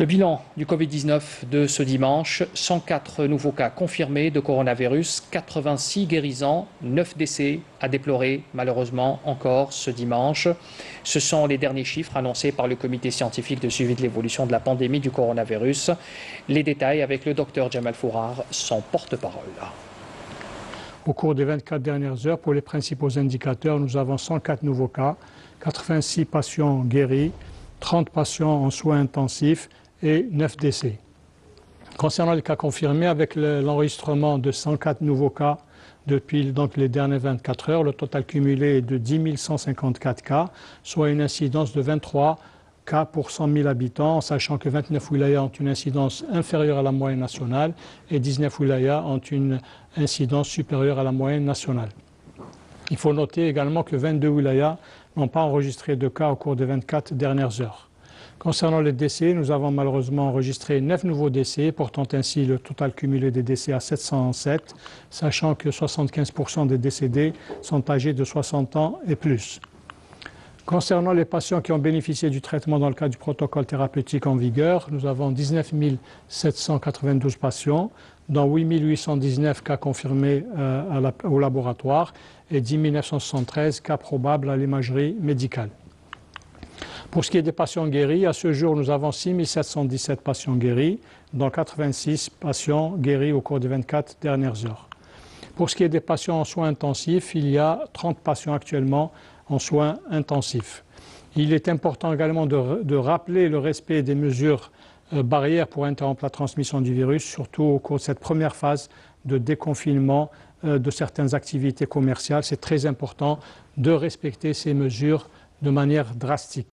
Le bilan du Covid-19 de ce dimanche, 104 nouveaux cas confirmés de coronavirus, 86 guérisons, 9 décès à déplorer malheureusement encore ce dimanche. Ce sont les derniers chiffres annoncés par le comité scientifique de suivi de l'évolution de la pandémie du coronavirus. Les détails avec le docteur Jamal Fourar, son porte-parole. Au cours des 24 dernières heures, pour les principaux indicateurs, nous avons 104 nouveaux cas, 86 patients guéris, 30 patients en soins intensifs et 9 décès. Concernant les cas confirmés, avec l'enregistrement de 104 nouveaux cas depuis les dernières 24 heures, le total cumulé est de 10 154 cas, soit une incidence de 23 cas pour 100 000 habitants, en sachant que 29 wilayas ont une incidence inférieure à la moyenne nationale et 19 wilayas ont une incidence supérieure à la moyenne nationale. Il faut noter également que 22 wilayas n'ont pas enregistré de cas au cours des 24 dernières heures. Concernant les décès, nous avons malheureusement enregistré 9 nouveaux décès, portant ainsi le total cumulé des décès à 707, sachant que 75% des décédés sont âgés de 60 ans et plus. Concernant les patients qui ont bénéficié du traitement dans le cadre du protocole thérapeutique en vigueur, nous avons 19 792 patients, dont 8 819 cas confirmés au laboratoire et 10 973 cas probables à l'imagerie médicale. Pour ce qui est des patients guéris, à ce jour, nous avons 6 717 patients guéris, dont 86 patients guéris au cours des 24 dernières heures. Pour ce qui est des patients en soins intensifs, il y a 30 patients actuellement en soins intensifs. Il est important également de rappeler le respect des mesures barrières pour interrompre la transmission du virus, surtout au cours de cette première phase de déconfinement de certaines activités commerciales. C'est très important de respecter ces mesures de manière drastique.